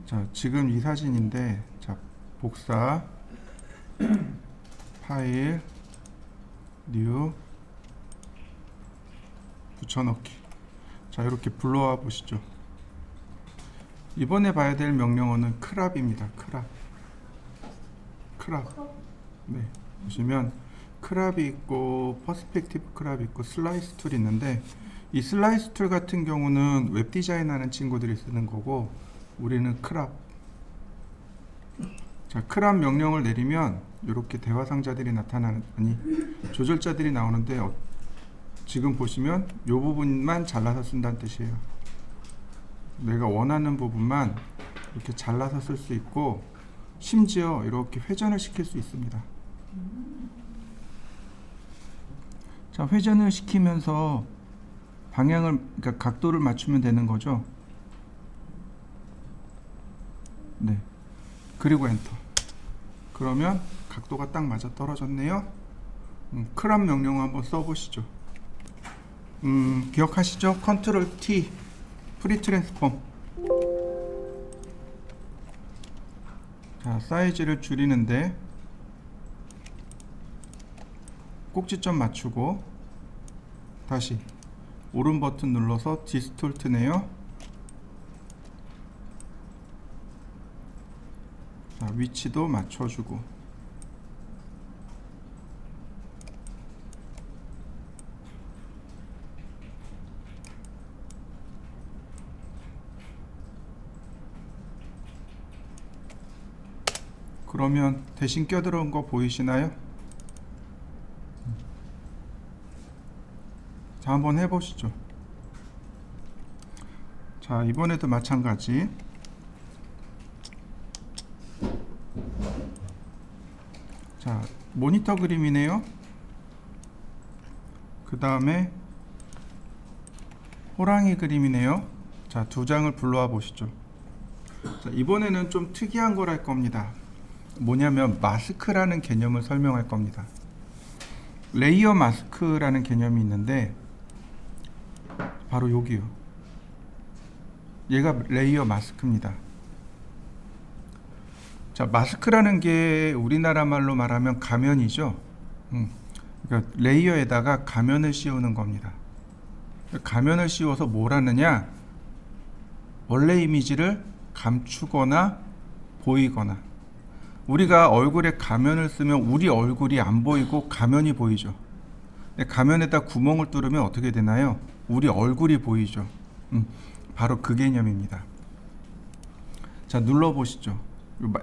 자, 지금 이 사진인데, 자, 복사, 파일, 뉴, 붙여넣기. 자, 이렇게 불러와 보시죠. 이번에 봐야 될 명령어는 크랍입니다. 크랍. 네, 보시면 크랍이 있고 퍼스펙티브 크랍이 있고 슬라이스 툴이 있는데, 이 슬라이스 툴 같은 경우는 웹 디자인 하는 친구들이 쓰는 거고, 우리는 크랍. 자, 크랍 명령을 내리면 이렇게 대화 상자들이 나타나는, 아니 조절자들이 나오는데, 지금 보시면 이 부분만 잘라서 쓴다는 뜻이에요. 내가 원하는 부분만 이렇게 잘라서 쓸 수 있고, 심지어 이렇게 회전을 시킬 수 있습니다. 자, 회전을 시키면서 방향을, 그러니까 각도를 맞추면 되는 거죠. 네. 그리고 엔터. 그러면 각도가 딱 맞아 떨어졌네요. 크랍 명령 한번 써보시죠. 기억하시죠? 컨트롤 T, 프리 트랜스폼. 자, 사이즈를 줄이는데 꼭지점 맞추고 다시 오른 버튼 눌러서 디스톨트네요. 자, 위치도 맞춰주고, 그러면 대신 껴들어온 거 보이시나요? 자, 한번 해보시죠. 자, 이번에도 마찬가지. 자, 모니터 그림이네요. 그 다음에 호랑이 그림이네요. 자, 두 장을 불러와 보시죠. 자, 이번에는 좀 특이한 걸 할 겁니다. 뭐냐면 마스크라는 개념을 설명할 겁니다. 레이어 마스크라는 개념이 있는데, 바로 여기요. 얘가 레이어 마스크입니다. 자, 마스크라는 게 우리나라 말로 말하면 가면이죠. 그러니까 레이어에다가 가면을 씌우는 겁니다. 가면을 씌워서 뭘 하느냐? 원래 이미지를 감추거나 보이거나. 우리가 얼굴에 가면을 쓰면 우리 얼굴이 안 보이고 가면이 보이죠. 가면에다 구멍을 뚫으면 어떻게 되나요? 우리 얼굴이 보이죠. 바로 그 개념입니다. 자, 눌러보시죠.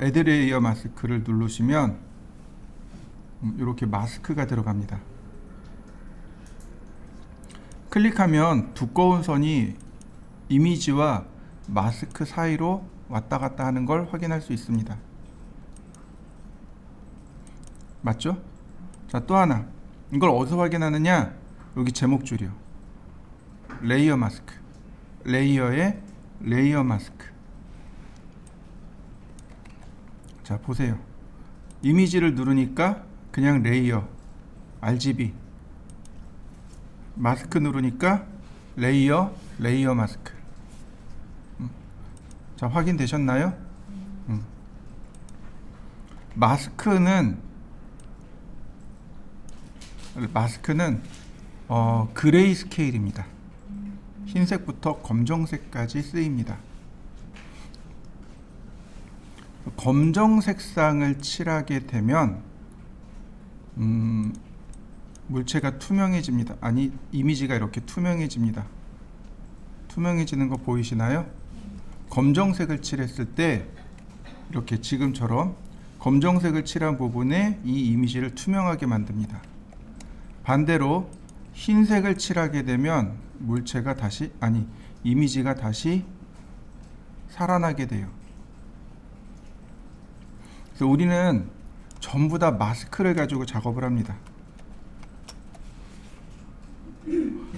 애드레이어 마스크를 누르시면 이렇게 마스크가 들어갑니다. 클릭하면 두꺼운 선이 이미지와 마스크 사이로 왔다 갔다 하는 걸 확인할 수 있습니다. 맞죠? 자, 또 하나. 이걸 어디서 확인하느냐? 여기 제목줄이요. 레이어 마스크. 레이어의 레이어 마스크. 자, 보세요. 이미지를 누르니까 그냥 레이어, RGB. 마스크 누르니까 레이어, 레이어 마스크. 자, 확인되셨나요? 마스크는 그레이 스케일입니다. 흰색부터 검정색까지 쓰입니다. 검정 색상을 칠하게 되면 물체가 투명해집니다. 아니, 이미지가 이렇게 투명해집니다. 투명해지는 거 보이시나요? 검정색을 칠했을 때 이렇게 지금처럼 검정색을 칠한 부분에 이 이미지를 투명하게 만듭니다. 반대로 흰색을 칠하게 되면 물체가 다시, 아니, 이미지가 다시 살아나게 돼요. 그래서 우리는 전부 다 마스크를 가지고 작업을 합니다.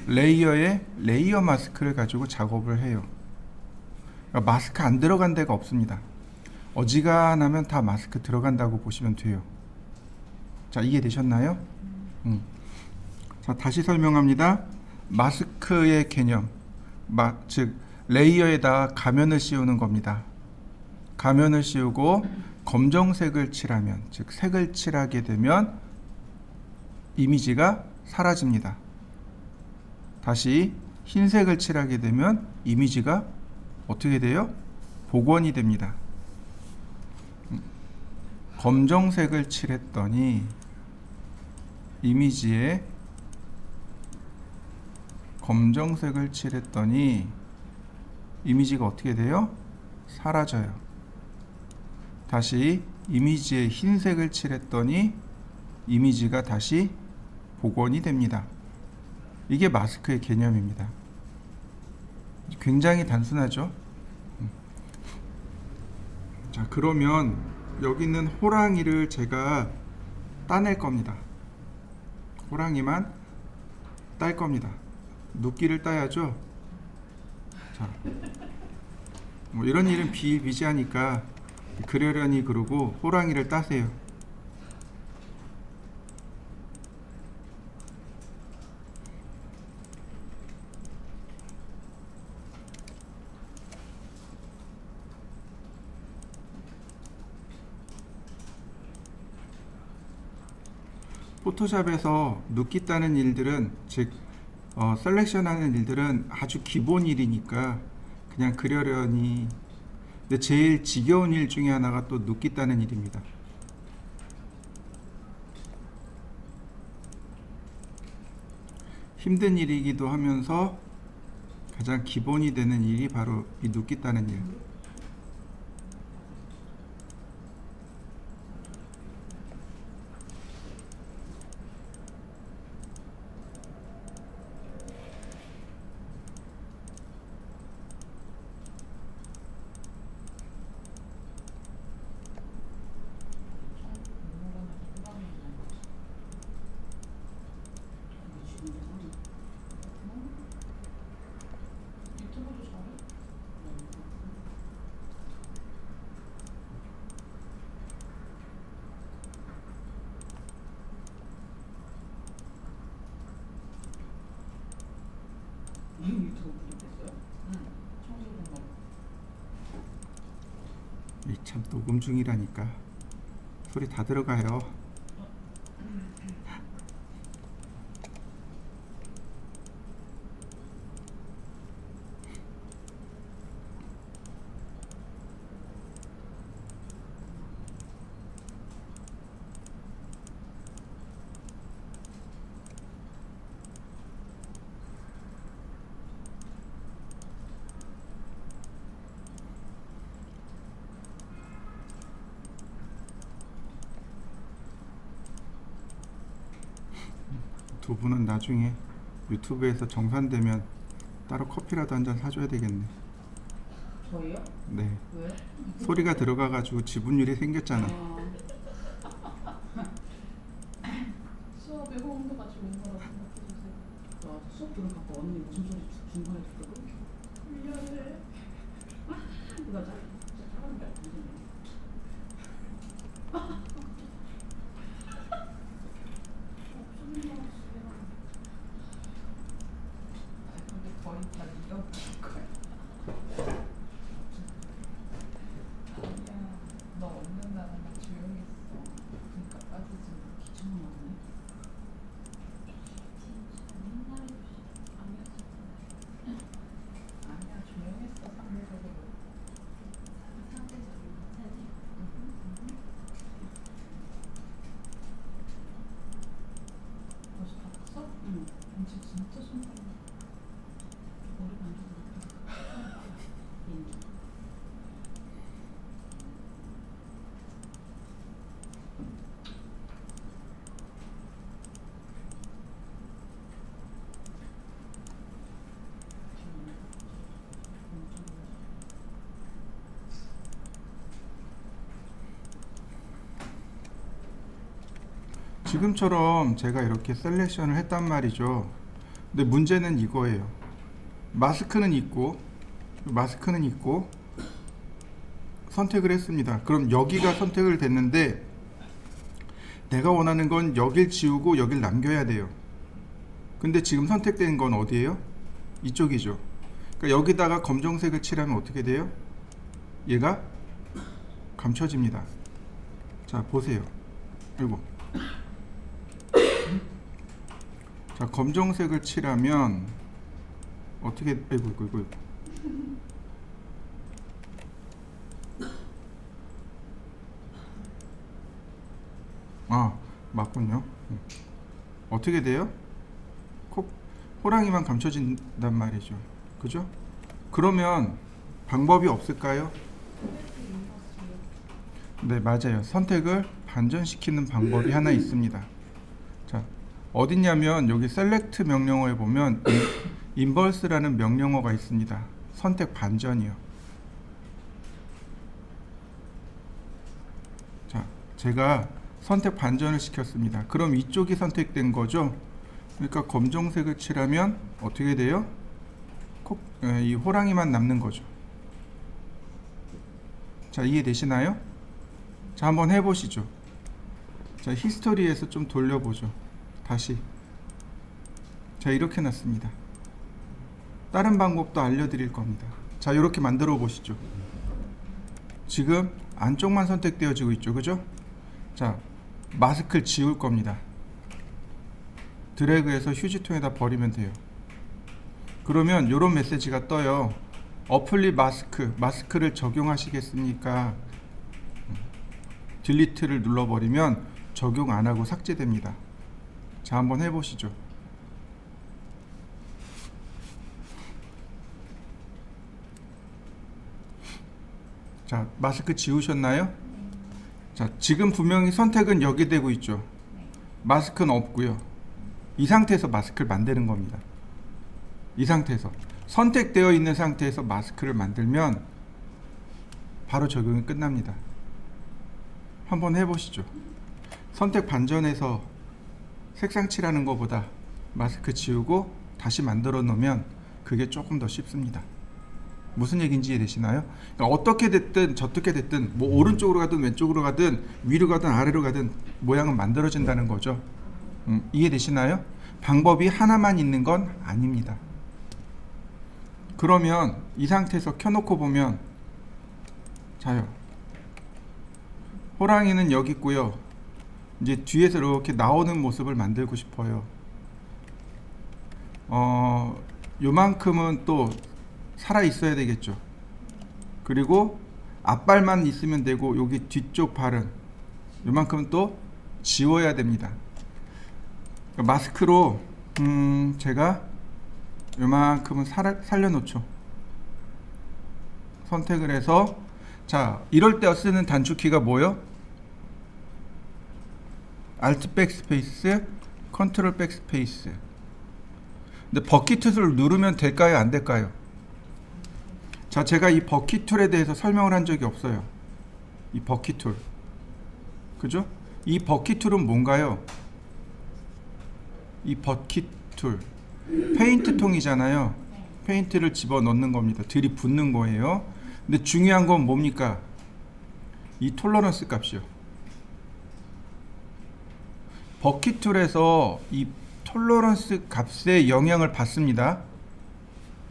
레이어에 레이어 마스크를 가지고 작업을 해요. 그러니까 마스크 안 들어간 데가 없습니다. 어지간하면 다 마스크 들어간다고 보시면 돼요. 자, 이해되셨나요? 자, 다시 설명합니다. 마스크의 개념, 즉 레이어에다 가면을 씌우는 겁니다. 가면을 씌우고 검정색을 칠하면, 즉 색을 칠하게 되면 이미지가 사라집니다. 다시 흰색을 칠하게 되면 이미지가 어떻게 돼요? 복원이 됩니다. 검정색을 칠했더니 이미지에 검정색을 칠했더니 이미지가 어떻게 돼요? 사라져요. 다시 이미지에 흰색을 칠했더니 이미지가 다시 복원이 됩니다. 이게 마스크의 개념입니다. 굉장히 단순하죠? 자, 그러면 여기 있는 호랑이를 제가 따낼 겁니다. 호랑이만 딸 겁니다. 눕기를 따야죠. 자, 뭐 이런 일은 비일비재하니까 그러려니 그러고 호랑이를 따세요. 포토샵에서 눕기 따는 일들은, 즉 셀렉션하는 일들은 아주 기본 일이니까 그냥 그러려니. 근데 제일 지겨운 일 중에 하나가 또 눕기 따는 일입니다. 힘든 일이기도 하면서 가장 기본이 되는 일이 바로 이 눕기 따는 일. 유튜브 구독했어요? 응. 이 참 녹음 중이라니까 소리 다 들어가요. 두 분은 나중에 유튜브에서 정산되면 따로 커피라도 한 잔 사줘야 되겠네. 저희요? 네. 왜? 소리가 들어가가지고 지분율이 생겼잖아. 수업에 호응도 같이 온 거라고 생각해주세요. 나 수업 들어가고 언니 무슨 소리 중간에 듣거든? 미안해. 이거 잘 잘하는데 근데 거의 다 네가 웃긴 거야. 아니야. 너 없는 날은 나 조용히 했어. 그러니까 빠지지. 귀찮아 왔네. 아니야. 조용했어. 상대적으로. 벌써 다 봤어? 응. 언제 진짜 손가락. 머리 만져도 지금처럼 제가 이렇게 셀렉션을 했단 말이죠. 근데 문제는 이거예요. 마스크는 있고 선택을 했습니다. 그럼 여기가 선택을 됐는데 내가 원하는 건 여길 지우고 여길 남겨야 돼요. 근데 지금 선택된 건 어디예요? 이쪽이죠. 그러니까 여기다가 검정색을 칠하면 어떻게 돼요? 얘가 감춰집니다. 자, 보세요. 이거. 자, 검정색을 칠하면 어떻게, 이거. 아, 맞군요. 어떻게 돼요? 호랑이만 감춰진단 말이죠. 그죠? 그러면 방법이 없을까요? 네, 맞아요. 선택을 반전시키는 방법이 하나 있습니다. 자, 어딨냐면 여기 select 명령어에 보면 inverse라는 명령어가 있습니다. 선택 반전이요. 자, 제가 선택 반전을 시켰습니다. 그럼 이쪽이 선택된 거죠. 그러니까 검정색을 칠하면 어떻게 돼요? 이 호랑이만 남는 거죠. 자, 이해되시나요? 자, 한번 해보시죠. 자, 히스토리에서 좀 돌려보죠. 다시. 자, 이렇게 놨습니다. 다른 방법도 알려드릴 겁니다. 자, 이렇게 만들어 보시죠. 지금 안쪽만 선택되어지고 있죠. 그죠? 자, 마스크를 지울 겁니다. 드래그해서 휴지통에다 버리면 돼요. 그러면 이런 메시지가 떠요. 어플리 마스크를 적용하시겠습니까? 딜리트를 눌러버리면 적용 안하고 삭제됩니다. 자, 한번 해보시죠. 자, 마스크 지우셨나요? 자, 지금 분명히 선택은 여기 되고 있죠. 마스크는 없고요. 이 상태에서 마스크를 만드는 겁니다. 이 상태에서 선택되어 있는 상태에서 마스크를 만들면 바로 적용이 끝납니다. 한번 해보시죠. 선택 반전해서 색상 칠하는 것보다 마스크 지우고 다시 만들어 놓으면 그게 조금 더 쉽습니다. 무슨 얘기인지 이해되시나요? 그러니까 어떻게 됐든 저떻게 됐든 뭐 오른쪽으로 가든 왼쪽으로 가든 위로 가든 아래로 가든 모양은 만들어진다는 거죠. 이해되시나요? 방법이 하나만 있는 건 아닙니다. 그러면 이 상태에서 켜놓고 보면 자요. 호랑이는 여기 있고요. 이제 뒤에서 이렇게 나오는 모습을 만들고 싶어요. 요만큼은 또 살아 있어야 되겠죠. 그리고 앞발만 있으면 되고 여기 뒤쪽 발은 요만큼은 또 지워야 됩니다. 마스크로 제가 요만큼은 살려놓죠. 선택을 해서 자, 이럴 때 쓰는 단축키가 뭐요? Alt 백스페이스, 컨트롤 백스페이스. 근데 버킷툴을 누르면 될까요? 안 될까요? 자, 제가 이 버킷툴에 대해서 설명을 한 적이 없어요. 이 버킷툴. 그죠? 이 버킷툴은 뭔가요? 이 버킷툴. 페인트 통이잖아요. 페인트를 집어 넣는 겁니다. 들이붓는 거예요. 근데 중요한 건 뭡니까? 이 톨러런스 값이요. 버킷툴에서 이 톨러런스 값에 영향을 받습니다.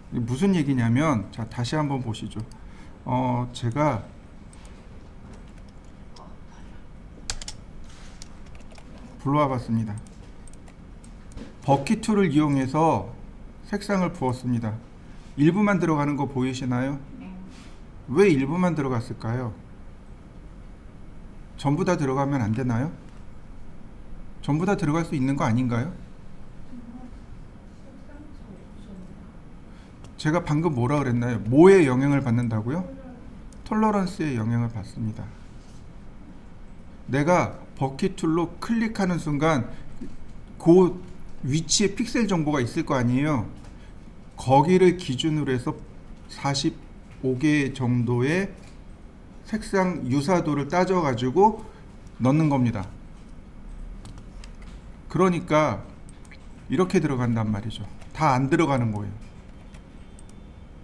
무슨 얘기냐면, 자, 다시 한번 보시죠. 제가 불러와 봤습니다. 버킷툴을 이용해서 색상을 부었습니다. 일부만 들어가는 거 보이시나요? 왜 일부만 들어갔을까요? 전부 다 들어가면 안 되나요? 전부 다 들어갈 수 있는 거 아닌가요? 제가 방금 뭐라 그랬나요? 뭐에 영향을 받는다고요? 톨러런스에 영향을 받습니다. 내가 버킷툴로 클릭하는 순간 그 위치에 픽셀 정보가 있을 거 아니에요. 거기를 기준으로 해서 45개 정도의 색상 유사도를 따져가지고 넣는 겁니다. 그러니까 이렇게 들어간단 말이죠. 다 안 들어가는 거예요.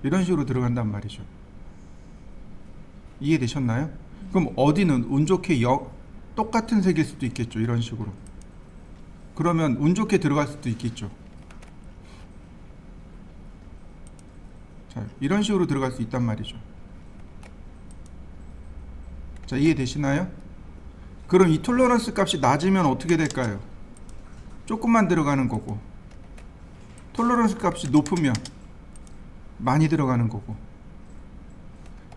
이런 식으로 들어간단 말이죠. 이해되셨나요? 그럼 어디는 운 좋게 똑같은 색일 수도 있겠죠. 이런 식으로. 그러면 운 좋게 들어갈 수도 있겠죠. 자, 이런 식으로 들어갈 수 있단 말이죠. 자, 이해되시나요? 그럼 이 톨러런스 값이 낮으면 어떻게 될까요? 조금만 들어가는 거고, 톨러런스 값이 높으면 많이 들어가는 거고.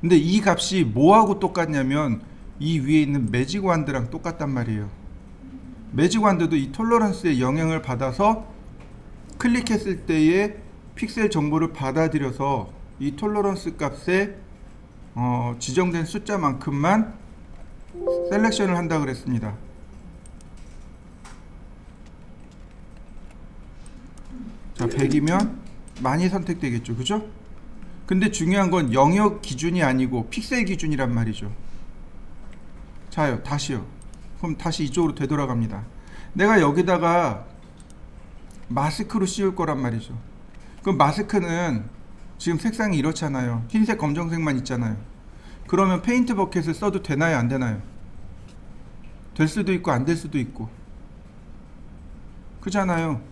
근데 이 값이 뭐하고 똑같냐면 이 위에 있는 매직 완드랑 똑같단 말이에요. 매직 완드도 이 톨러런스의 영향을 받아서 클릭했을 때의 픽셀 정보를 받아들여서 이 톨러런스 값에 지정된 숫자만큼만 셀렉션을 한다 그랬습니다. 자, 100이면 많이 선택되겠죠, 그죠? 근데 중요한 건 영역 기준이 아니고 픽셀 기준이란 말이죠. 자요, 다시요. 그럼 다시 이쪽으로 되돌아갑니다. 내가 여기다가 마스크로 씌울 거란 말이죠. 그럼 마스크는 지금 색상이 이렇잖아요. 흰색, 검정색만 있잖아요. 그러면 페인트 버켓을 써도 되나요, 안 되나요? 될 수도 있고 안 될 수도 있고, 그잖아요.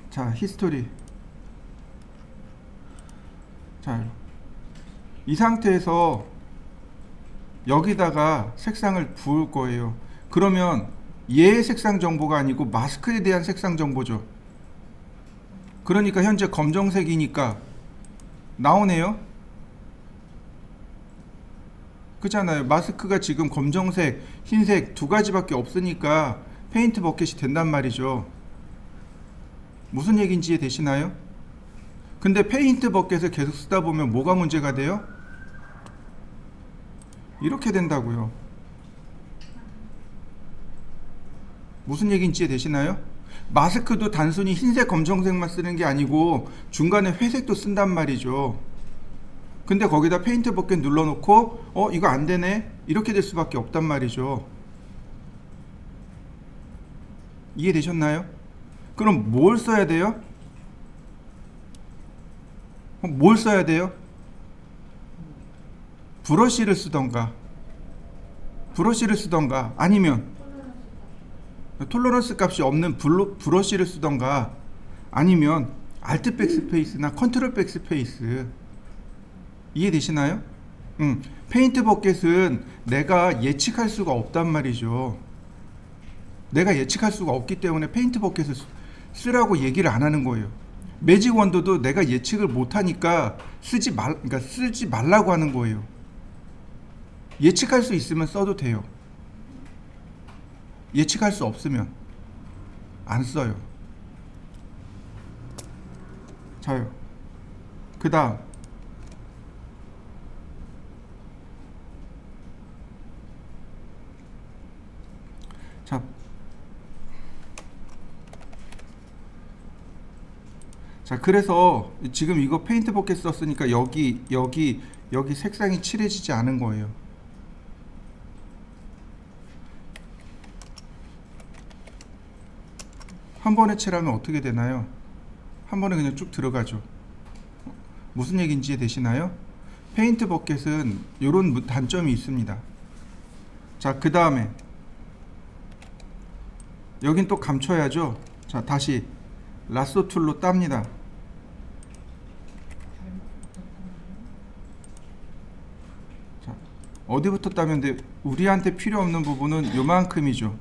자, 히스토리. 자, 이 상태에서 여기다가 색상을 부을 거예요. 그러면 얘의 색상 정보가 아니고 마스크에 대한 색상 정보죠. 그러니까 현재 검정색이니까 나오네요. 그렇잖아요. 마스크가 지금 검정색, 흰색 두 가지밖에 없으니까 페인트 버켓이 된단 말이죠. 무슨 얘기인지 이해되시나요? 근데 페인트 버켓을 계속 쓰다 보면 뭐가 문제가 돼요? 이렇게 된다고요. 무슨 얘기인지 이해되시나요? 마스크도 단순히 흰색, 검정색만 쓰는 게 아니고 중간에 회색도 쓴단 말이죠. 근데 거기다 페인트 버켓 눌러놓고 이거 안 되네? 이렇게 될 수밖에 없단 말이죠. 이해되셨나요? 그럼 뭘 써야 돼요? 뭘 써야 돼요? 브러쉬를 쓰던가 아니면 톨러런스 값이 없는 브러쉬를 쓰던가 아니면 알트 백스페이스나 컨트롤 백스페이스. 이해되시나요? 페인트 버켓은 내가 예측할 수가 없단 말이죠. 내가 예측할 수가 없기 때문에 페인트 버켓을 쓰라고 얘기를 안 하는 거예요. 매직 원더도 내가 예측을 못하니까 쓰지 말라고 하는 거예요. 예측할 수 있으면 써도 돼요. 예측할 수 없으면 안 써요. 자요. 그 다음 자, 그래서 지금 이거 페인트 버켓 썼으니까 여기 색상이 칠해지지 않은 거예요. 한 번에 칠하면 어떻게 되나요? 한 번에 그냥 쭉 들어가죠. 무슨 얘기인지 이해되시나요? 페인트 버켓은 이런 단점이 있습니다. 자, 그 다음에 여긴 또 감춰야죠. 자, 다시 라쏘 툴로 땁니다. 자, 어디부터 따면 돼? 우리한테 필요 없는 부분은 요만큼이죠.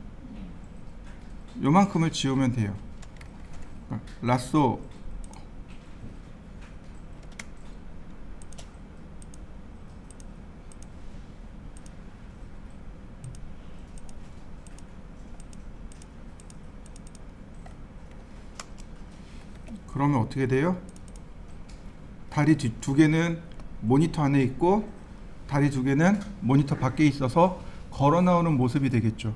요만큼을 지우면 돼요. 라쏘 그러면 어떻게 돼요? 다리 두 개는 모니터 안에 있고 다리 두 개는 모니터 밖에 있어서 걸어 나오는 모습이 되겠죠.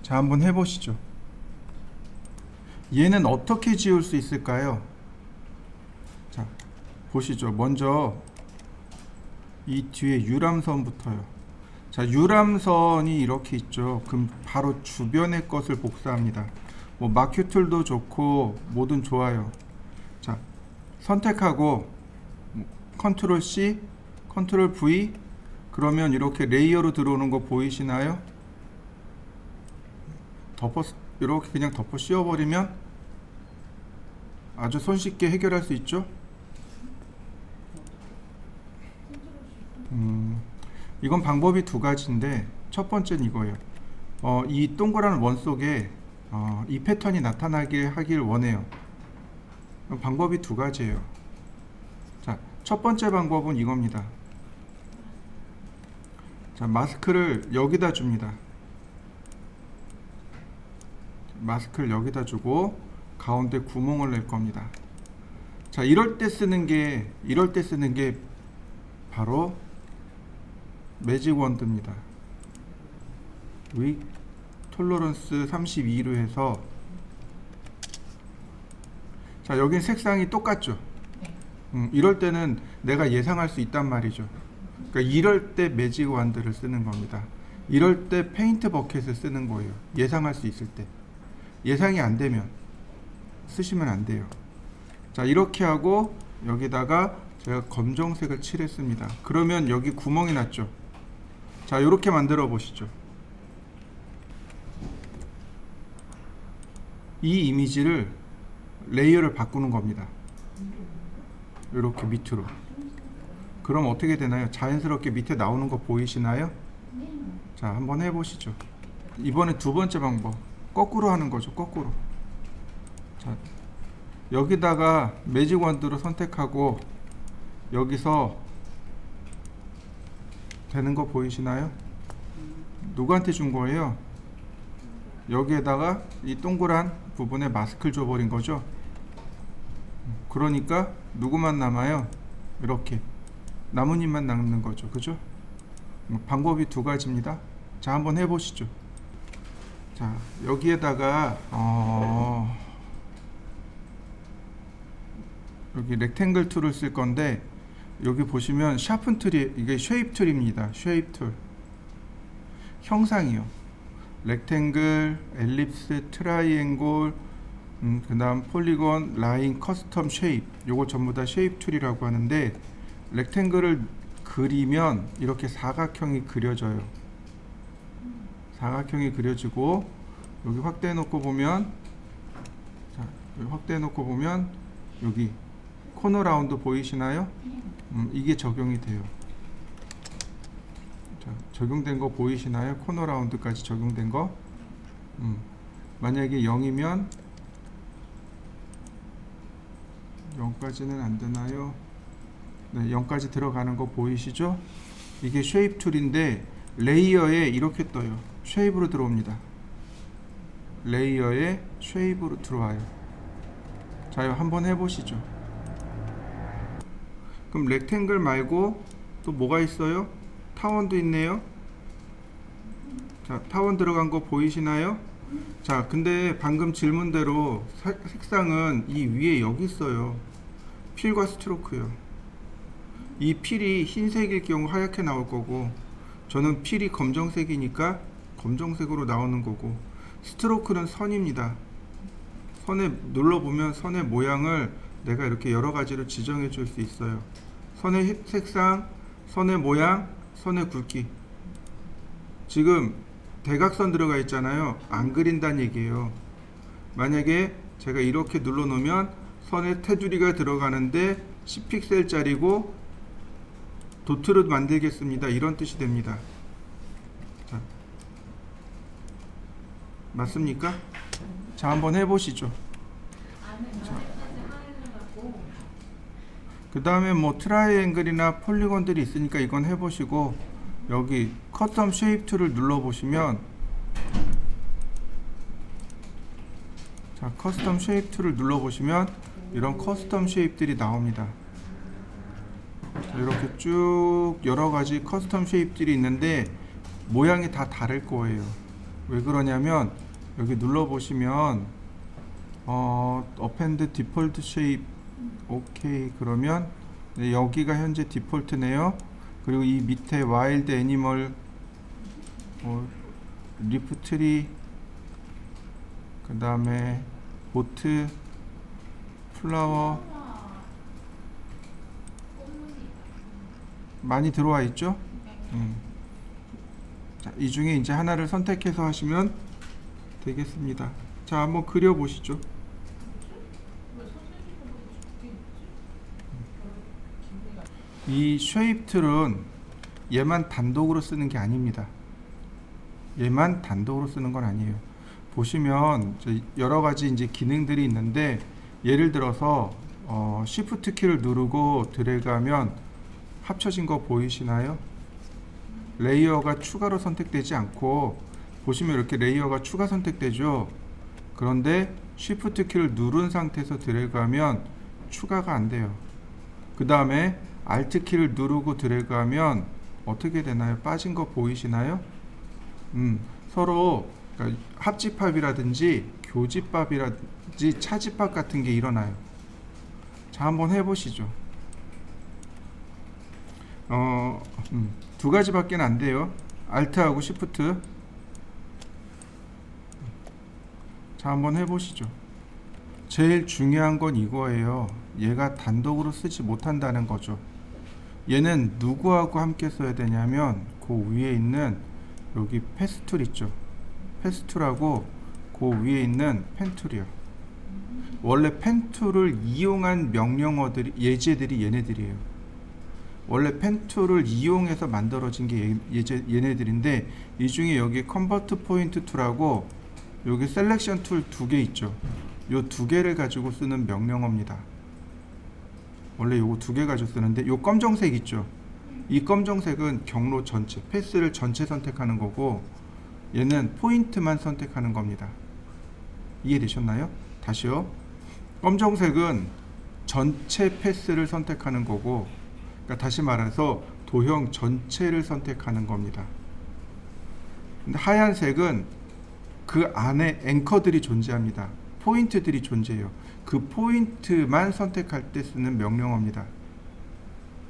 자, 한번 해보시죠. 얘는 어떻게 지울 수 있을까요? 자, 보시죠. 먼저 이 뒤에 유람선부터요. 자, 유람선이 이렇게 있죠. 그럼 바로 주변의 것을 복사합니다. 뭐 마큐 툴도 좋고 뭐든 좋아요. 자, 선택하고 컨트롤 C, 컨트롤 V. 그러면 이렇게 레이어로 들어오는 거 보이시나요? 이렇게 그냥 덮어 씌워버리면 아주 손쉽게 해결할 수 있죠. 이건 방법이 두 가지인데 첫 번째는 이거예요. 이 동그란 원 속에 이 패턴이 나타나게 하길 원해요. 방법이 두 가지예요. 자, 첫 번째 방법은 이겁니다. 자, 마스크를 여기다 줍니다. 마스크를 여기다 주고 가운데 구멍을 낼 겁니다. 자, 이럴 때 쓰는 게 바로 매직 원드입니다. 윅 톨러런스 32로 해서, 자, 여긴 색상이 똑같죠. 이럴 때는 내가 예상할 수 있단 말이죠. 그러니까 이럴 때 매직 원드를 쓰는 겁니다. 이럴 때 페인트 버켓을 쓰는 거예요. 예상할 수 있을 때. 예상이 안 되면 쓰시면 안 돼요. 자, 이렇게 하고 여기다가 제가 검정색을 칠했습니다. 그러면 여기 구멍이 났죠. 자, 이렇게 만들어 보시죠. 이 이미지를 레이어를 바꾸는 겁니다. 이렇게 밑으로. 그럼 어떻게 되나요? 자연스럽게 밑에 나오는 거 보이시나요? 자, 한번 해보시죠. 이번에 두 번째 방법, 거꾸로 하는 거죠. 거꾸로. 자, 여기다가 매직 원드로 선택하고 여기서 되는 거 보이시나요? 누구한테 준 거예요? 여기에다가 이 동그란 부분에 마스크를 줘버린 거죠. 그러니까 누구만 남아요? 이렇게 나뭇잎만 남는 거죠. 그죠? 방법이 두 가지입니다. 자, 한번 해보시죠. 자, 여기에다가 여기 렉탱글 툴을 쓸 건데, 여기 보시면 샤픈 툴이, 이게 쉐입 툴입니다. 쉐입 툴. 형상이요. 렉탱글, 엘립스, 트라이앵글, 그 다음 폴리곤, 라인, 커스텀 쉐입. 요거 전부 다 쉐입 툴이라고 하는데, 렉탱글을 그리면 이렇게 사각형이 그려져요. 사각형이 그려지고, 여기 확대해 놓고 보면, 자, 여기 확대해 놓고 보면 여기 코너 라운드 보이시나요? 이게 적용이 돼요. 자, 적용된 거 보이시나요? 코너 라운드까지 적용된 거. 만약에 0이면 0까지는 안 되나요? 네, 0까지 들어가는 거 보이시죠? 이게 쉐입 툴인데 레이어에 이렇게 떠요. 쉐입으로 들어옵니다. 레이어에 쉐입으로 들어와요. 자, 이거 한번 해보시죠. 그럼 렉탱글 말고 또 뭐가 있어요? 타원도 있네요. 자, 타원 들어간 거 보이시나요? 자, 근데 방금 질문대로 색상은 이 위에 여기 있어요. 필과 스트로크요. 이 필이 흰색일 경우 하얗게 나올 거고, 저는 필이 검정색이니까 검정색으로 나오는 거고, 스트로크는 선입니다. 선에 눌러보면 선의 모양을 내가 이렇게 여러 가지로 지정해 줄 수 있어요. 선의 색상, 선의 모양, 선의 굵기. 지금 대각선 들어가 있잖아요. 안 그린다는 얘기예요. 만약에 제가 이렇게 눌러 놓으면 선의 테두리가 들어가는데 10픽셀짜리고 도트로 만들겠습니다. 이런 뜻이 됩니다. 자, 맞습니까? 자, 한번 해보시죠. 그 다음에 뭐 트라이앵글이나 폴리곤들이 있으니까 이건 해보시고, 여기 커스텀 쉐입 툴을 눌러보시면, 자, 커스텀 쉐입 툴을 눌러보시면 이런 커스텀 쉐입들이 나옵니다. 자, 이렇게 쭉 여러가지 커스텀 쉐입들이 있는데 모양이 다 다를 거예요. 왜 그러냐면 여기 눌러보시면 append default shape 오케이. 그러면 여기가 현재 디폴트네요. 그리고 이 밑에 와일드 애니멀, 리프 트리, 그 다음에 보트, 플라워 많이 들어와 있죠? 자, 이 중에 이제 하나를 선택해서 하시면 되겠습니다. 자, 한번 그려 보시죠. 이 쉐입 툴은 얘만 단독으로 쓰는 게 아닙니다. 얘만 단독으로 쓰는 건 아니에요. 보시면 여러 가지 이제 기능들이 있는데, 예를 들어서 Shift 키를 누르고 드래그하면 합쳐진 거 보이시나요? 레이어가 추가로 선택되지 않고, 보시면 이렇게 레이어가 추가 선택되죠. 그런데 Shift 키를 누른 상태에서 드래그하면 추가가 안 돼요. 그 다음에 Alt 키를 누르고 드래그하면 어떻게 되나요? 빠진 거 보이시나요? 서로 그러니까 합집합이라든지 교집합이라든지 차집합 같은 게 일어나요. 자, 한번 해보시죠. 두 가지밖에 안 돼요. Alt하고 Shift. 자, 한번 해보시죠. 제일 중요한 건 이거예요. 얘가 단독으로 쓰지 못한다는 거죠. 얘는 누구하고 함께 써야 되냐면 그 위에 있는 여기 패스툴 있죠. 패스툴하고 그 위에 있는 펜툴이요. 원래 펜툴을 이용한 명령어들이, 예제들이 얘네들이에요. 원래 펜툴을 이용해서 만들어진 게 얘네들인데, 이 중에 여기 컨버트 포인트 툴하고 여기 셀렉션 툴 두 개 있죠. 요 두 개를 가지고 쓰는 명령어입니다. 원래 요거 두 개 가지고 쓰는데, 요 검정색 있죠. 이 검정색은 경로 전체, 패스를 전체 선택하는 거고, 얘는 포인트만 선택하는 겁니다. 이해되셨나요? 다시요. 검정색은 전체 패스를 선택하는 거고, 그러니까 다시 말해서 도형 전체를 선택하는 겁니다. 근데 하얀색은 그 안에 앵커들이 존재합니다. 포인트들이 존재해요. 그 포인트만 선택할 때 쓰는 명령어입니다.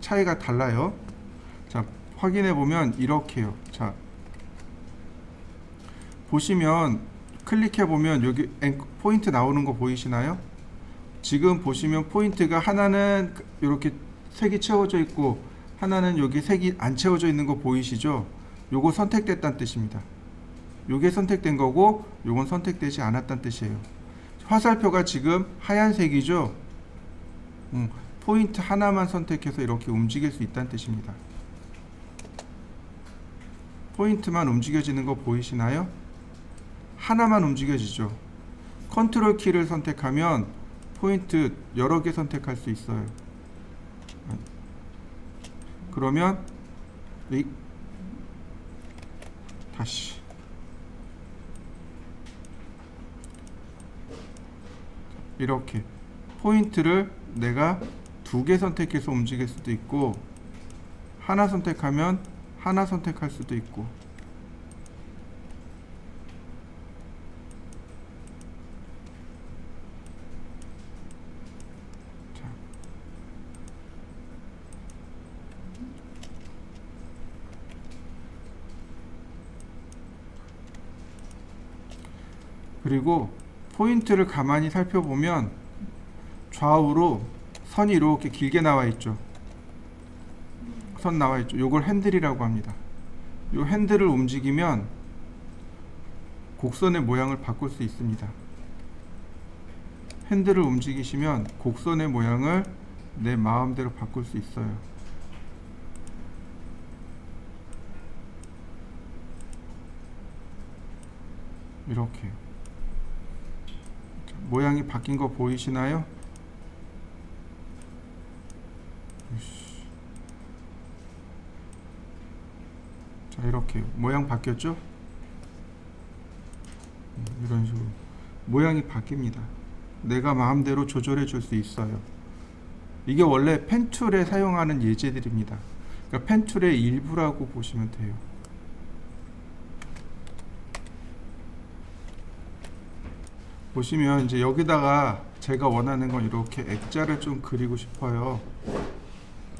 차이가 달라요. 자, 확인해 보면 이렇게요. 자, 보시면 클릭해 보면 여기 포인트 나오는 거 보이시나요? 지금 보시면 포인트가 하나는 이렇게 색이 채워져 있고, 하나는 여기 색이 안 채워져 있는 거 보이시죠? 요거 선택됐다는 뜻입니다. 요게 선택된 거고, 요건 선택되지 않았다는 뜻이에요. 화살표가 지금 하얀색이죠? 포인트 하나만 선택해서 이렇게 움직일 수 있다는 뜻입니다. 포인트만 움직여지는 거 보이시나요? 하나만 움직여지죠. 컨트롤 키를 선택하면 포인트 여러 개 선택할 수 있어요. 그러면 다시 이렇게 포인트를 내가 두 개 선택해서 움직일 수도 있고, 하나 선택하면 하나 선택할 수도 있고. 자. 그리고 포인트를 가만히 살펴보면 좌우로 선이 이렇게 길게 나와 있죠. 선 나와 있죠. 요걸 핸들이라고 합니다. 요 핸들을 움직이면 곡선의 모양을 바꿀 수 있습니다. 핸들을 움직이시면 곡선의 모양을 내 마음대로 바꿀 수 있어요. 이렇게 모양이 바뀐 거 보이시나요? 자, 이렇게 모양 바뀌었죠? 이런 식으로 모양이 바뀝니다. 내가 마음대로 조절해 줄 수 있어요. 이게 원래 펜툴에 사용하는 예제들입니다. 그러니까 펜툴의 일부라고 보시면 돼요. 보시면 이제 여기다가 제가 원하는 건 이렇게 액자를 좀 그리고 싶어요.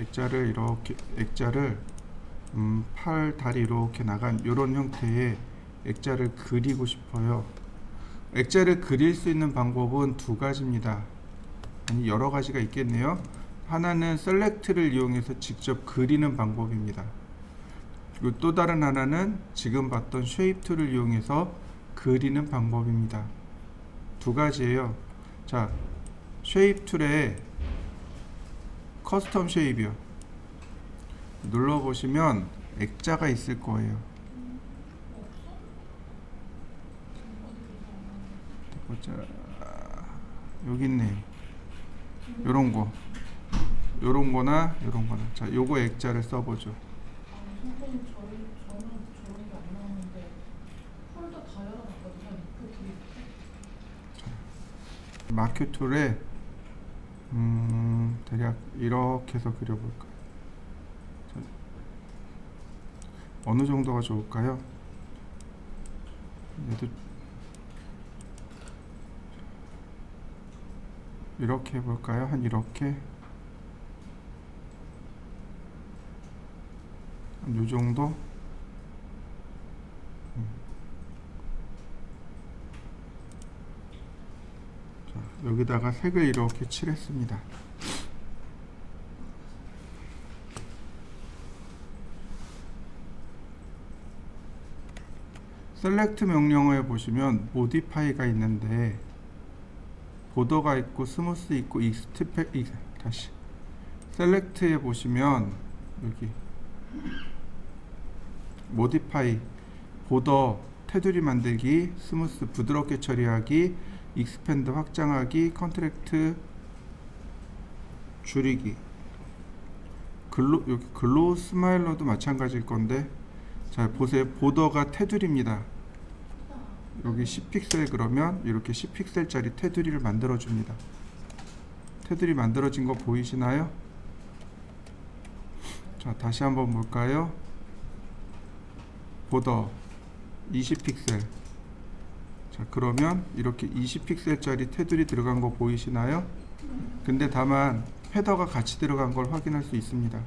액자를 이렇게, 액자를 팔, 다리 이렇게 나간 이런 형태의 액자를 그리고 싶어요. 액자를 그릴 수 있는 방법은 두 가지입니다. 아니, 여러 가지가 있겠네요. 하나는 셀렉트를 이용해서 직접 그리는 방법입니다. 그리고 또 다른 하나는 지금 봤던 쉐입 툴을 이용해서 그리는 방법입니다. 두 가지예요. 자, 쉐입 툴에 커스텀 쉐입이요. 눌러보시면 액자가 있을 거예요. 보자. 여기 있네요. 요런 거나 요런 거나. 자, 요거 액자를 써보죠. 선생님 저는 저런 게 안 나오는데 폴더 다 열어놨거든요. 그 뒤에 마크 툴에 대략 이렇게 해서 그려볼까요? 자, 어느 정도가 좋을까요? 얘도 이렇게 해볼까요? 한 이렇게 한 요 정도? 자, 여기다가 색을 이렇게 칠했습니다. 셀렉트 명령어에 보시면 모디파이가 있는데 보더가 있고 스무스 있고 다시 셀렉트에 보시면 여기 모디파이, 보더, 테두리 만들기, 스무스 부드럽게 처리하기, 익스펜드 확장하기, 컨트랙트 줄이기, 여기 글로우 스마일러도 마찬가지일 건데, 자 보세요. 보더가 테두리입니다. 여기 10픽셀 그러면 이렇게 10픽셀짜리 테두리를 만들어 줍니다. 테두리 만들어진 거 보이시나요? 자, 다시 한번 볼까요? 보더 20픽셀. 자, 그러면 이렇게 20픽셀짜리 테두리 들어간 거 보이시나요? 근데 다만 헤더가 같이 들어간 걸 확인할 수 있습니다.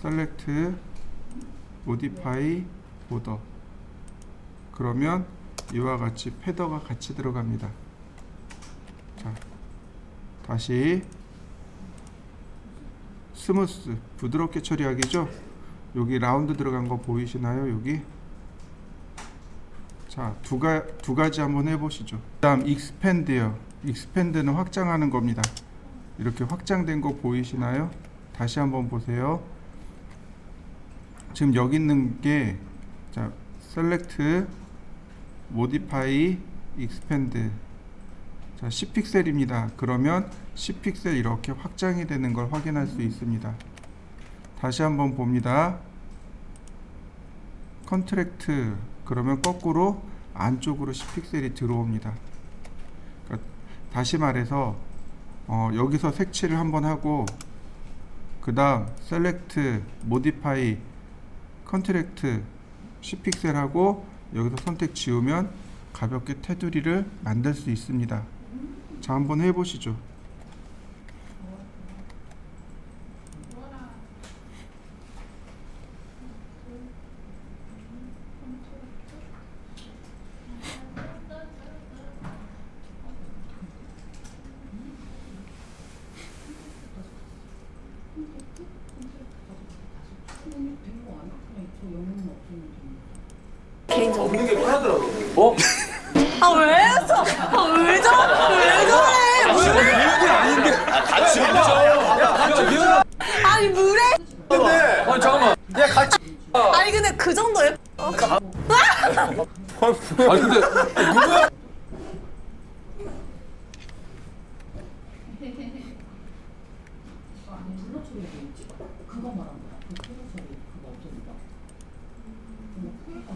셀렉트 모디파이 보더. 그러면 이와 같이 헤더가 같이 들어갑니다. 자, 다시 스무스 부드럽게 처리하기죠. 여기 라운드 들어간 거 보이시나요? 여기. 자, 두 가지 한번 해보시죠. 그다음 익스펜드요. 익스펜드는 확장하는 겁니다. 이렇게 확장된 거 보이시나요? 다시 한번 보세요. 지금 여기 있는 게, 자, 셀렉트 모디파이 익스펜드. 자, 10픽셀입니다. 그러면 10픽셀 이렇게 확장이 되는 걸 확인할 수 있습니다. 다시 한번 봅니다. 컨트랙트. 그러면 거꾸로 안쪽으로 10픽셀이 들어옵니다. 그러니까 다시 말해서 여기서 색칠을 한번 하고 그 다음 셀렉트 모디파이 컨트랙트 10픽셀 하고 여기서 선택 지우면 가볍게 테두리를 만들 수 있습니다. 자, 한번 해보시죠. 없는 게 편하더라고. 어? 아 왜 했어? 아 왜 저래? 왜 저래? 물에? 미역이 아닌데. 같이 먹자. 야, 같이 미역. 아니 물에? 근데. 아니 잠깐만. 야 같이. 아니 근데 그 정도 예뻐? 아니 근데 누구야? 블러 처리가 돼 있지? 그거 말한 거야. 그 블러 처리 그거 없어진다. 뭐 풀가.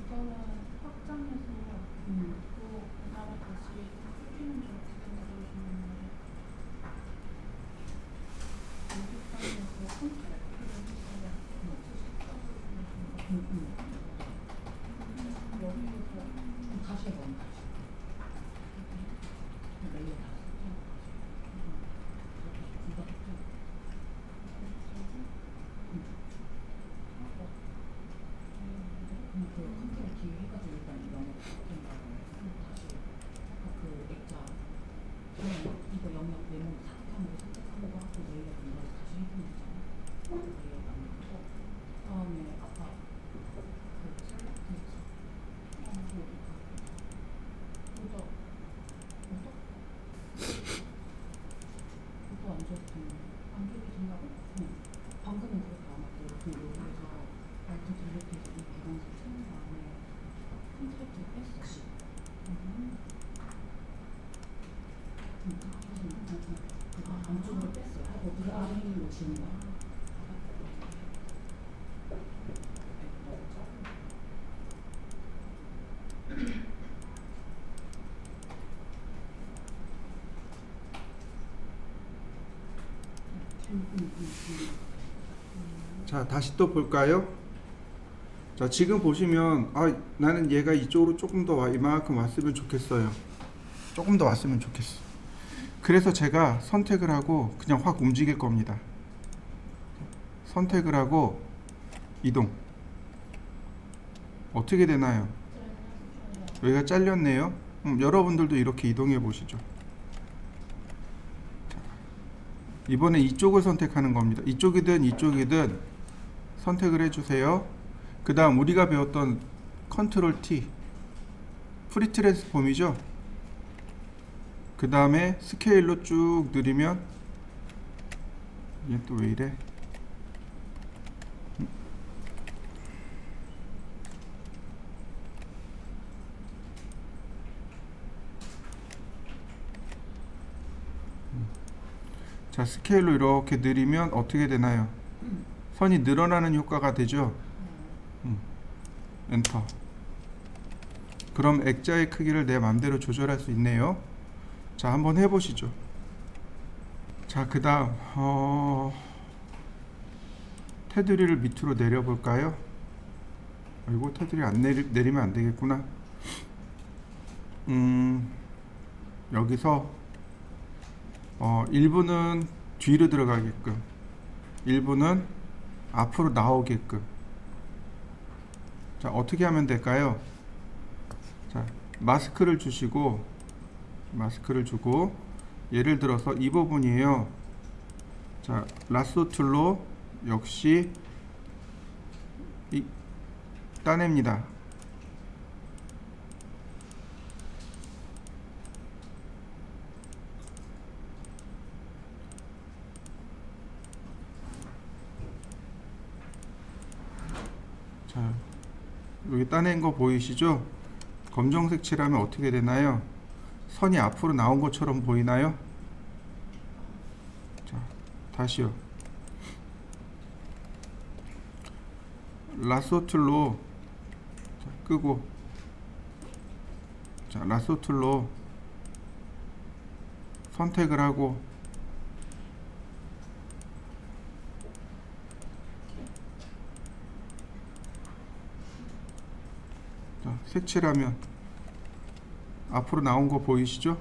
이거는 확장해서 또 그다음에 다시 풀리는 줄 어떻게 만들어주는데 모디파이에서 컨트랙트를 해서 여기에서 다시 해봐. 레이어 다. 그 컨트롤 뒤에 해가지고 일단 영어 다시 그 액자 이거 영역 메모 선택하는 거 선택하고 하고 레이어 분석 다시 해보면 되잖아. 레이어 만들고 다음에 자, 다시 또 볼까요? 자, 지금 보시면 나는 얘가 이쪽으로 조금 더 이만큼 왔으면 좋겠어요. 조금 더 왔으면 좋겠어. 그래서 제가 선택을 하고 그냥 확 움직일 겁니다. 선택을 하고 이동. 어떻게 되나요? 여기가 잘렸네요. 여러분들도 이렇게 이동해 보시죠. 자, 이번에 이쪽을 선택하는 겁니다. 이쪽이든 이쪽이든 선택을 해주세요. 그 다음 우리가 배웠던 컨트롤 T 프리 트랜스폼이죠. 그 다음에 스케일로 쭉 늘리면 얘 또 왜 이래? 자, 스케일로 이렇게 늘리면 어떻게 되나요? 선이 늘어나는 효과가 되죠. 엔터. 그럼 액자의 크기를 내 맘대로 조절할 수 있네요. 자, 한번 해보시죠. 자, 그 다음 테두리를 밑으로 내려볼까요? 아이고, 테두리 안 내리면 안 되겠구나. 여기서 일부는 뒤로 들어가게끔, 일부는 앞으로 나오게끔. 자, 어떻게 하면 될까요? 자, 마스크를 주시고, 마스크를 주고, 예를 들어서 이 부분이에요. 자, 라sso 툴로 역시 따냅니다. 자, 여기 따낸 거 보이시죠? 검정색 칠하면 어떻게 되나요? 선이 앞으로 나온 것처럼 보이나요? 자, 다시요. 라sso 툴로 끄고, 자, 라sso 툴로 선택을 하고, 자, 색칠하면 앞으로 나온 거 보이시죠?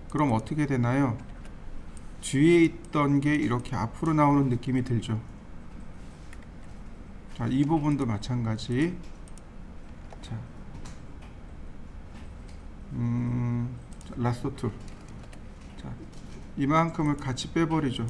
그럼 어떻게 되나요? 뒤에 있던 게 이렇게 앞으로 나오는 느낌이 들죠? 자, 이 부분도 마찬가지. 자, 라sso 툴. 자, 이만큼을 같이 빼버리죠.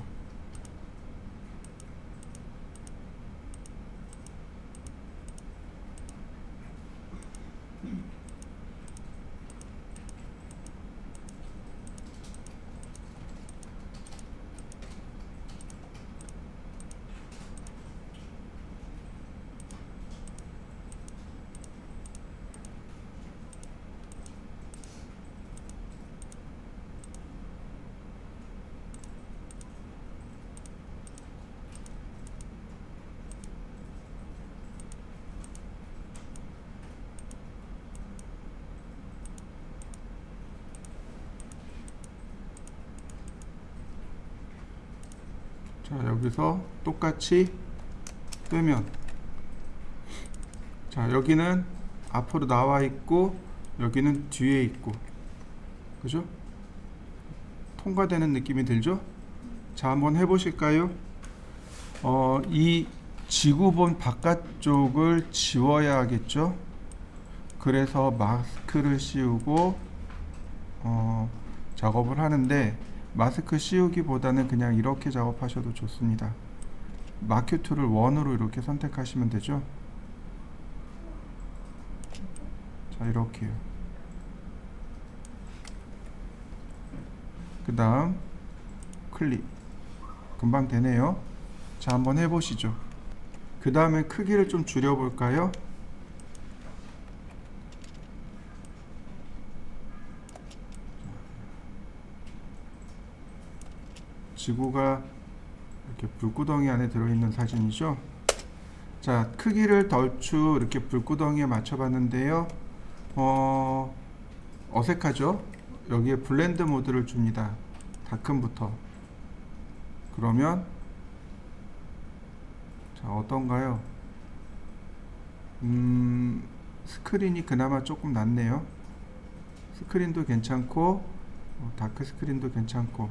자, 여기서 똑같이 빼면, 자, 여기는 앞으로 나와 있고 여기는 뒤에 있고, 그죠? 통과되는 느낌이 들죠? 자, 한번 해보실까요? 이 지구본 바깥쪽을 지워야 하겠죠? 그래서 마스크를 씌우고 작업을 하는데, 마스크 씌우기보다는 그냥 이렇게 작업하셔도 좋습니다. 마큐 툴을 원으로 이렇게 선택하시면 되죠. 자, 이렇게요. 그 다음 클릭. 금방 되네요. 자, 한번 해보시죠. 그 다음에 크기를 좀 줄여볼까요? 지구가 이렇게 불구덩이 안에 들어있는 사진이죠. 자, 크기를 덜추 이렇게 불구덩이에 맞춰봤는데요. 어색하죠? 여기에 블렌드 모드를 줍니다. 다큼부터. 그러면 자, 어떤가요? 스크린이 그나마 조금 낫네요. 스크린도 괜찮고 다크 스크린도 괜찮고.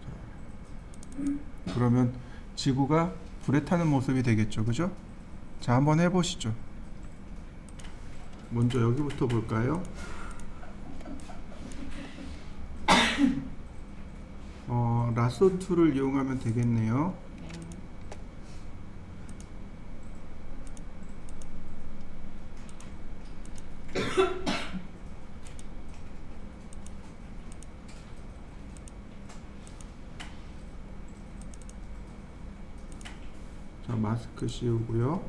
자, 그러면 지구가 불에 타는 모습이 되겠죠, 그죠? 자, 한번 해보시죠. 먼저 여기부터 볼까요? 라소 툴을 이용하면 되겠네요. 자, 마스크 씌우고요.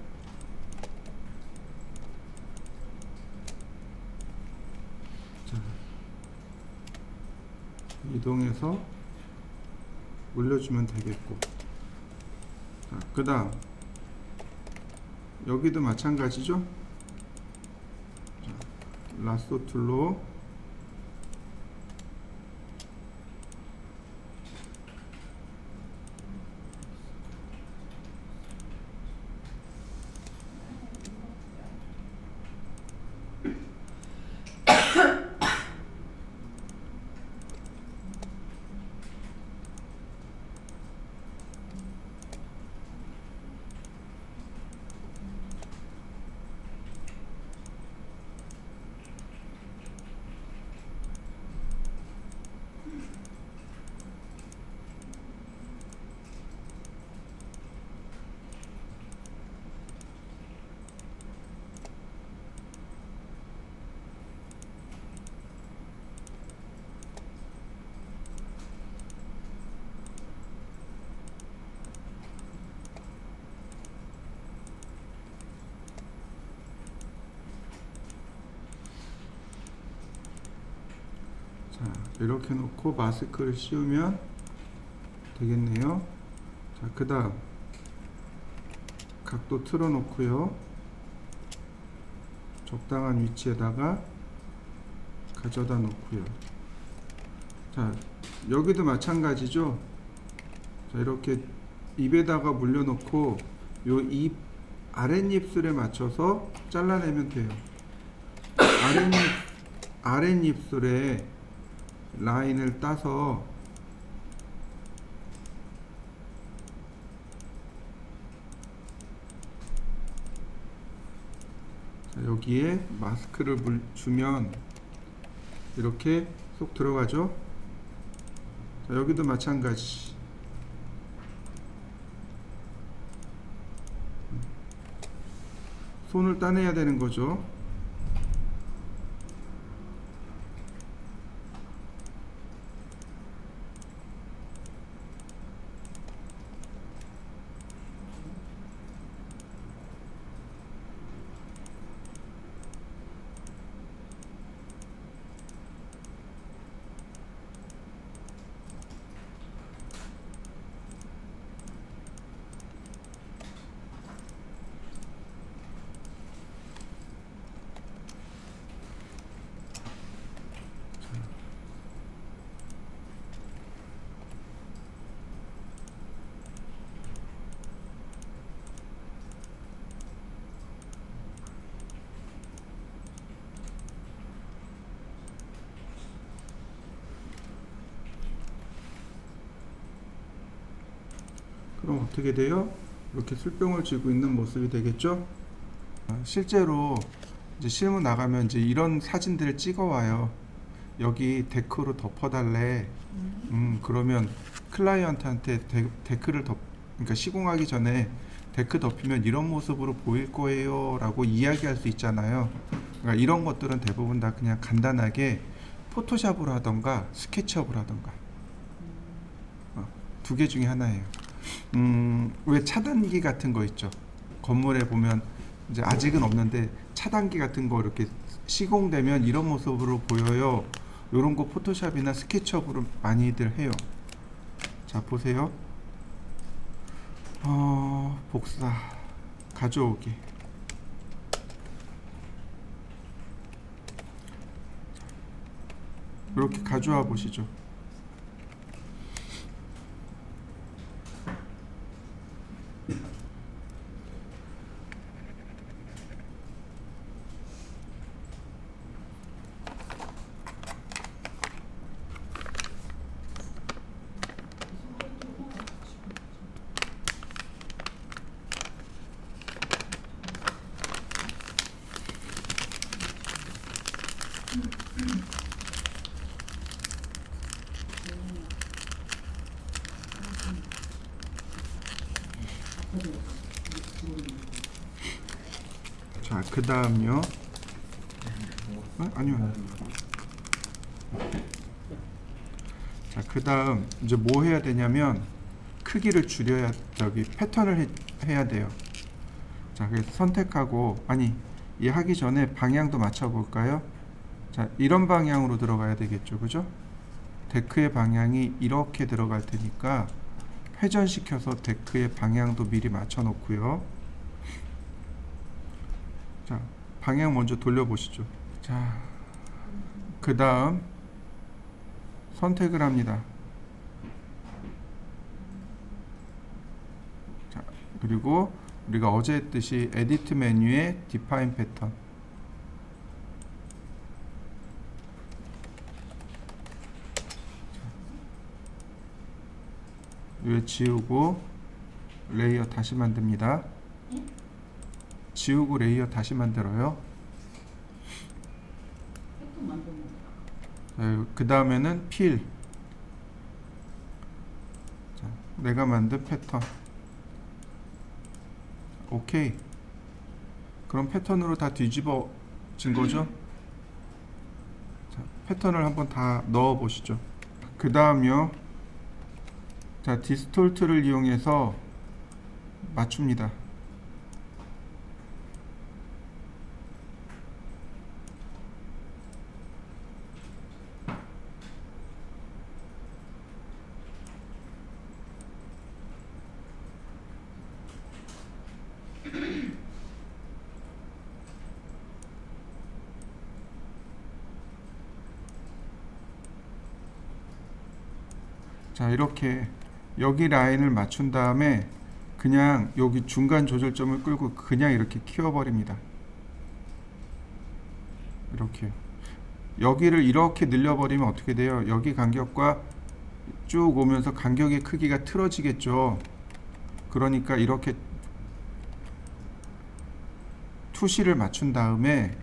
자, 이동해서 올려주면 되겠고. 자, 그 다음 여기도 마찬가지죠. 자, 라소 툴로 자, 이렇게 놓고 마스크를 씌우면 되겠네요. 자, 그 다음 각도 틀어 놓고요. 적당한 위치에다가 가져다 놓고요. 자, 여기도 마찬가지죠. 자, 이렇게 입에다가 물려 놓고 요 입 아랫입술에 맞춰서 잘라내면 돼요. 아랫입술에 라인을 따서 자, 여기에 마스크를 주면 이렇게 쏙 들어가죠. 자, 여기도 마찬가지. 손을 따내야 되는 거죠. 그럼 어떻게 돼요? 이렇게 술병을 쥐고 있는 모습이 되겠죠? 실제로 이제 실무 나가면 이제 이런 사진들을 찍어 와요. 여기 데크로 덮어달래. 그러면 클라이언트한테 데크를 그러니까 시공하기 전에 데크 덮이면 이런 모습으로 보일 거예요 라고 이야기할 수 있잖아요. 그러니까 이런 것들은 대부분 다 그냥 간단하게 포토샵으로 하던가 스케치업으로 하던가 두 개 중에 하나예요. 왜 차단기 같은 거 있죠? 건물에 보면 이제 아직은 없는데 차단기 같은 거 이렇게 시공되면 이런 모습으로 보여요. 이런 거 포토샵이나 스케치업으로 많이들 해요. 자, 보세요. 복사, 가져오기. 이렇게 가져와 보시죠. 그래서 지금 자, 그 다음요. 아니요. 자, 그 다음 이제 뭐 해야 되냐면 크기를 줄여야 패턴을 해야 돼요. 자, 그래서 선택하고 이 하기 전에 방향도 맞춰 볼까요? 자, 이런 방향으로 들어가야 되겠죠, 그죠? 데크의 방향이 이렇게 들어갈 테니까 회전시켜서 데크의 방향도 미리 맞춰 놓고요. 자, 방향 먼저 돌려보시죠. 자, 그 다음 선택을 합니다. 자, 그리고 우리가 어제 했듯이 에디트 메뉴에 디파인 패턴, 위에 지우고 레이어 다시 만듭니다. 지우고 레이어 다시 만들어요. 패턴 만드는 거. 그 다음에는 필. 자, 내가 만든 패턴. 오케이. 그럼 패턴으로 다 뒤집어진 거죠? 자, 패턴을 한번 다 넣어 보시죠. 그 다음요. 자, 디스톨트를 이용해서 맞춥니다. 자, 이렇게 여기 라인을 맞춘 다음에 그냥 여기 중간 조절점을 끌고 그냥 이렇게 키워버립니다. 이렇게요. 여기를 이렇게 늘려버리면 어떻게 돼요? 여기 간격과 쭉 오면서 간격의 크기가 틀어지겠죠. 그러니까 이렇게 투시를 맞춘 다음에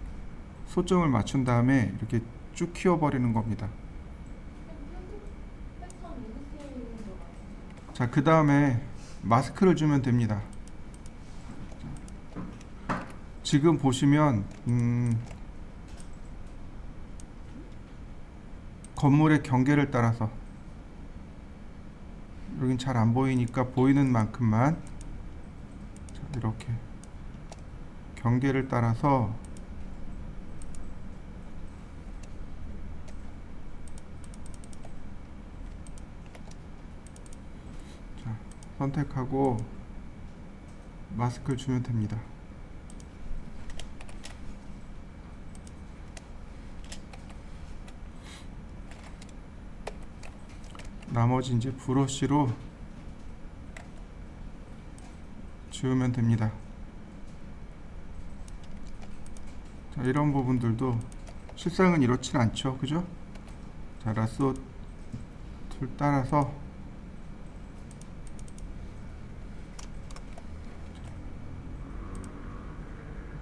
소점을 맞춘 다음에 이렇게 쭉 키워버리는 겁니다. 자, 그 다음에 마스크를 주면 됩니다. 지금 보시면 건물의 경계를 따라서 여긴 잘 안 보이니까 보이는 만큼만 자, 이렇게 경계를 따라서 자, 선택하고 마스크를 주면 됩니다. 나머지 이제 브러쉬로 지우면 됩니다. 자, 이런 부분들도 실상은 이렇진 않죠, 그죠? 자, 라쏘 툴 따라서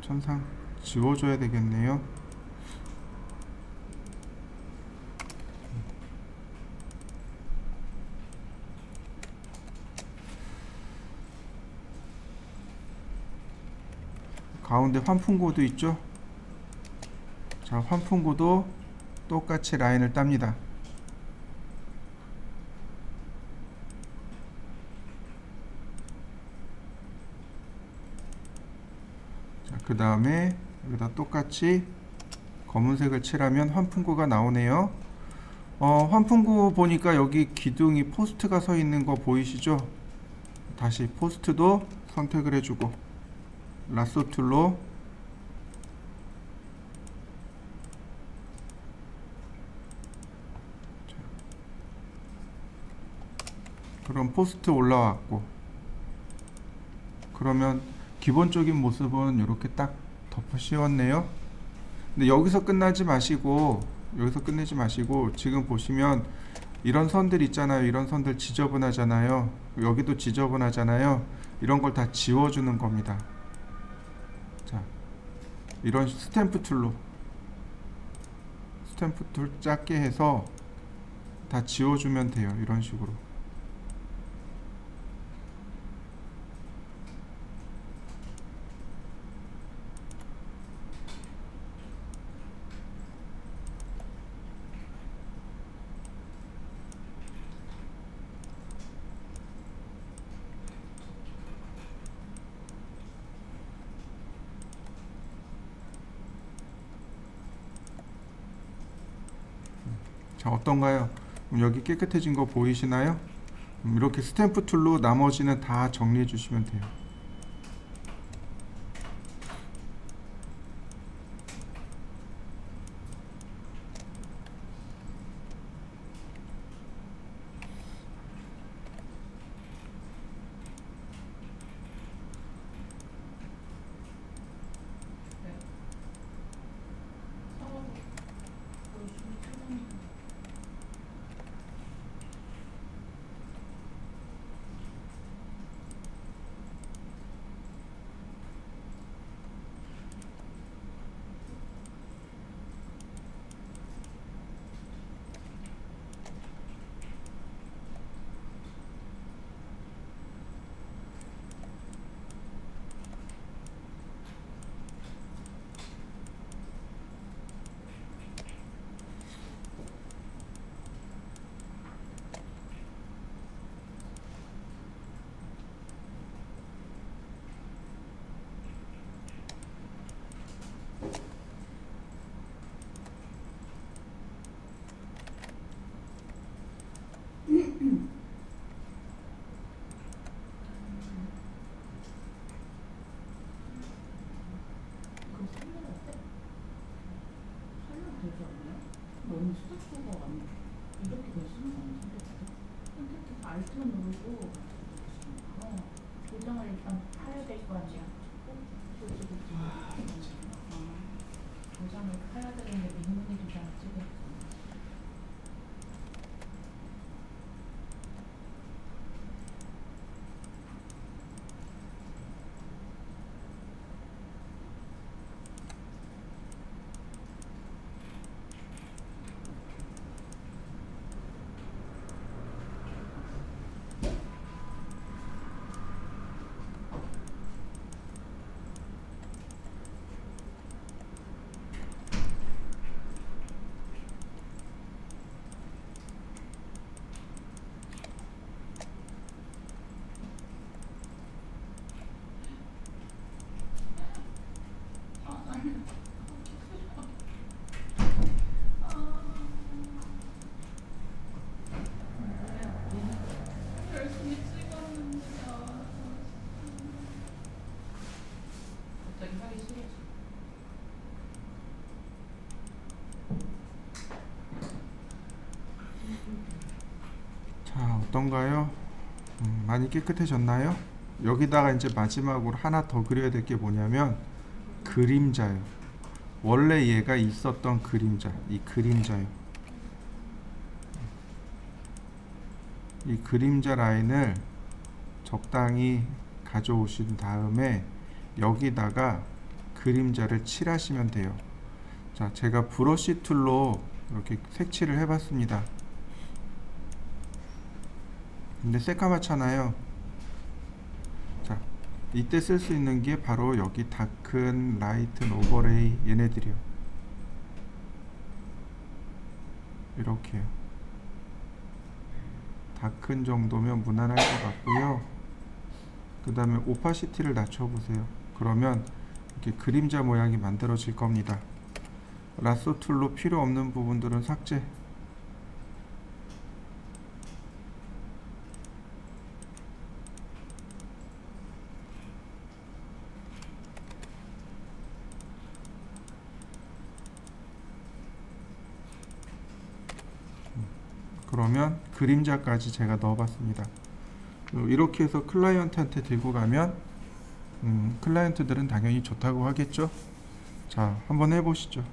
천상 지워줘야 되겠네요. 가운데 환풍구도 있죠. 자, 환풍구도 똑같이 라인을 땁니다. 자, 그 다음에 여기다 똑같이 검은색을 칠하면 환풍구가 나오네요. 환풍구 보니까 여기 기둥이 포스트가 서 있는 거 보이시죠? 다시 포스트도 선택을 해주고 라쏘 툴로 그럼 포스트 올라왔고, 그러면 기본적인 모습은 이렇게 딱 덮어 씌웠네요. 근데 여기서 끝내지 마시고 지금 보시면 이런 선들 있잖아요. 이런 선들 지저분하잖아요. 여기도 지저분하잖아요. 이런 걸 다 지워주는 겁니다. 자, 이런 스탬프 툴로 스탬프 툴 작게 해서 다 지워주면 돼요. 이런 식으로. 자, 어떤가요? 그럼 여기 깨끗해진 거 보이시나요? 이렇게 스탬프 툴로 나머지는 다 정리해 주시면 돼요. 네. 사과도 열심히 찍었는데. 그거 살면 어때? 살면 되지 않나요? 너무 스트레스가 안 이렇게 됐으면 안 되겠어. 선택해서 알트만 누르고 도장을 일단 파야 될 거 아니야. 그치. 도장을 파야 되는데 민문이 도장을 찍었어. 열심히 찍었는데. 갑자기 하기 싫어지. 자, 어떤가요? 많이 깨끗해졌나요? 여기다가 이제 마지막으로 하나 더 그려야 될 게 뭐냐면 그림자요. 원래 얘가 있었던 그림자, 이 그림자요. 이 그림자 라인을 적당히 가져오신 다음에 여기다가 그림자를 칠하시면 돼요. 자, 제가 브러쉬 툴로 이렇게 색칠을 해봤습니다. 근데 새까맣잖아요. 자, 이때 쓸 수 있는 게 바로 여기 다큰, 라이튼, 오버레이 얘네들이요. 이렇게요. 다큰 정도면 무난할 것 같고요. 그 다음에 오파시티를 낮춰보세요. 그러면 이렇게 그림자 모양이 만들어질 겁니다. 라쏘 툴로 필요 없는 부분들은 삭제. 그러면 그림자까지 제가 넣어봤습니다. 이렇게 해서 클라이언트한테 들고 가면 클라이언트들은 당연히 좋다고 하겠죠. 자, 한번 해보시죠.